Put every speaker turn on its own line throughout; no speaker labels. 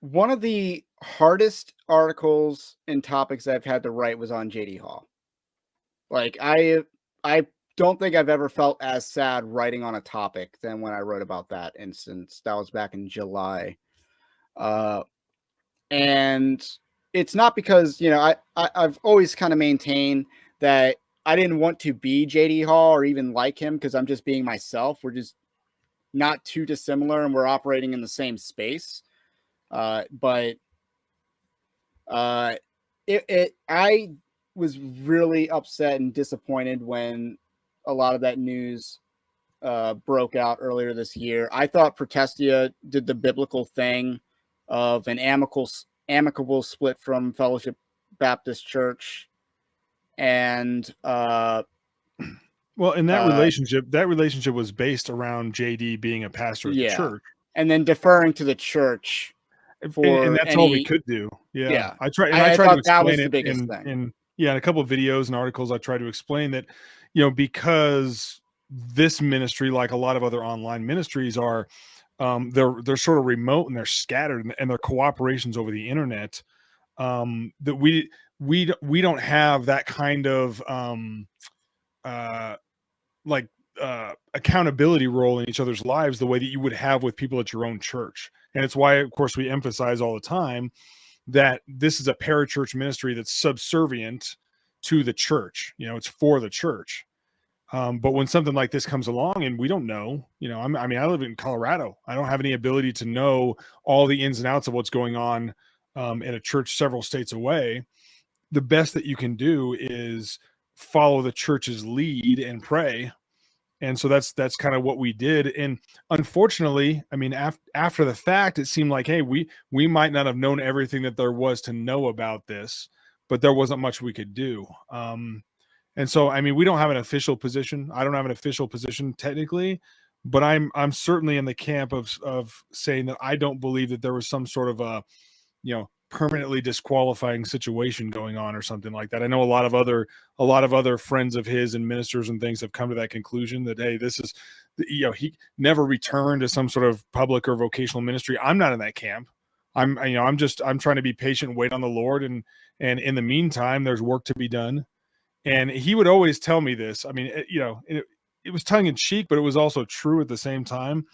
One of the hardest articles and topics I've had to write was on JD Hall. Like I don't think I've ever felt as sad writing on a topic than when I wrote about that instance. That was back in July. Uh and it's not because, I've always kind of maintained that I didn't want to be JD Hall or even like him because I'm just being myself. We're just not too dissimilar and we're operating in the same space. But Uh, I was really upset and disappointed when a lot of that news broke out earlier this year. I thought Protestia did the biblical thing of an amicable split from Fellowship Baptist Church, and
well, in that relationship was based around JD being a pastor at the church,
and then deferring to the church.
And that's all we could do. Yeah. I tried to explain it in a couple of videos and articles. I tried to explain that, because this ministry, like a lot of other online ministries, are they're sort of remote and they're scattered and their cooperations over the internet, that we don't have that kind of accountability role in each other's lives the way that you would have with people at your own church. And it's why, of course, we emphasize all the time that this is a parachurch ministry that's subservient to the church. It's for the church. But when something like this comes along and we don't know, I live in Colorado. I don't have any ability to know all the ins and outs of what's going on in a church several states away. The best that you can do is follow the church's lead and pray. And so that's kind of what we did. And unfortunately, after the fact, it seemed like, hey, we might not have known everything that there was to know about this, but there wasn't much we could do. And so, we don't have an official position. I don't have an official position technically, but I'm certainly in the camp of saying that I don't believe that there was some sort of a, permanently disqualifying situation going on or something like that. I know a lot of other friends of his and ministers and things have come to that conclusion that, hey, this is, he never returned to some sort of public or vocational ministry. I'm not in that camp. I'm trying to be patient, wait on the Lord. And in the meantime, there's work to be done. And he would always tell me this. It was tongue in cheek, but it was also true at the same time.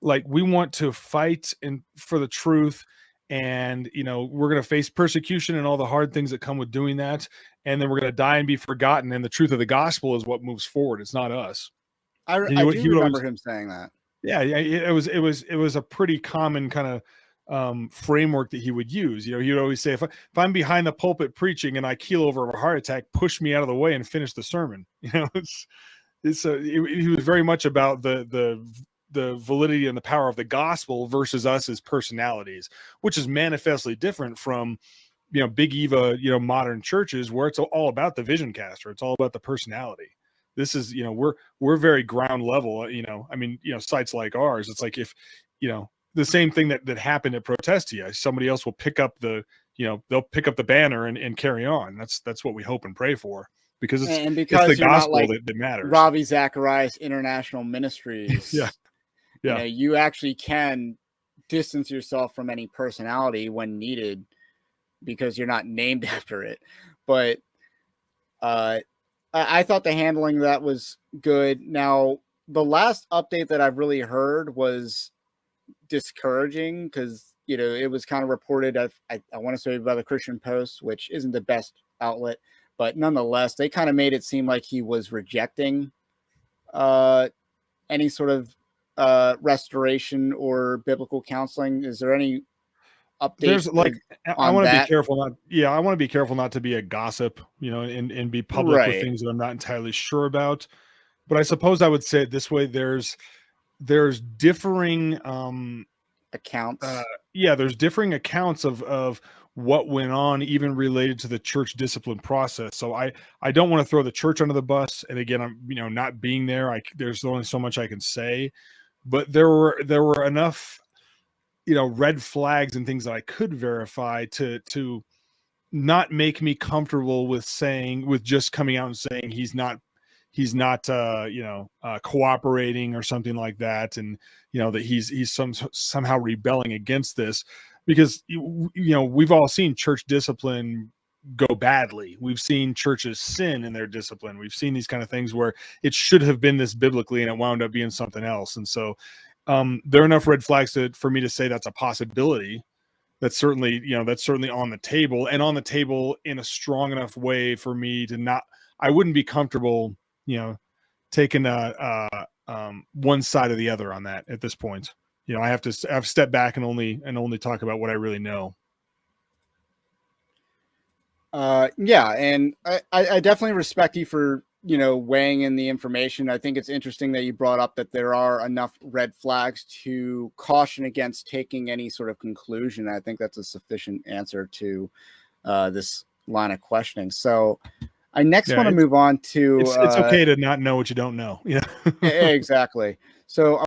Like, we want to fight for the truth. And, we're going to face persecution and all the hard things that come with doing that. And then we're going to die and be forgotten. And the truth of the gospel is what moves forward. It's not us.
I do remember him saying that.
Yeah. It was a pretty common kind of framework that he would use. He would always say, if I'm behind the pulpit preaching and I keel over a heart attack, push me out of the way and finish the sermon. He was very much about the validity and the power of the gospel versus us as personalities, which is manifestly different from, Big Eva, modern churches where it's all about the vision caster. It's all about the personality. This is, we're very ground level, sites like ours. It's like, if, the same thing that happened at Protestia, somebody else will pick up they'll pick up the banner and carry on. That's what we hope and pray for. Because it's the gospel that matters.
Ravi Zacharias International Ministries.
Yeah.
You actually can distance yourself from any personality when needed because you're not named after it. But I thought the handling of that was good. Now, the last update that I've really heard was discouraging because, it was kind of reported, I want to say, by the Christian Post, which isn't the best outlet, but nonetheless, they kind of made it seem like he was rejecting any sort of restoration or biblical counseling. Is there any updates?
I want to be careful I want to be careful not to be a gossip, and be public with things that I'm not entirely sure about. But I suppose I would say it this way: there's differing
accounts.
There's differing accounts of what went on, even related to the church discipline process. So I don't want to throw the church under the bus. And again, I'm not being there. There's only so much I can say. But there were enough, red flags and things that I could verify to not make me comfortable with just coming out and saying he's not cooperating or something like that, and that he's somehow rebelling against this. because we've all seen church discipline go badly. We've seen churches sin in their discipline. We've seen these kind of things where it should have been this biblically and it wound up being something else. And so there are enough red flags for me to say that's a possibility. That's certainly on the table, and on the table in a strong enough way for me to I wouldn't be comfortable, taking one side or the other on that at this point. I have to step back and only talk about what I really know.
Yeah, and I definitely respect you for weighing in the information. I think it's interesting that you brought up that there are enough red flags to caution against taking any sort of conclusion. I think that's a sufficient answer to this line of questioning. So I next want to move on to
it's okay to not know what you don't know.
Exactly. So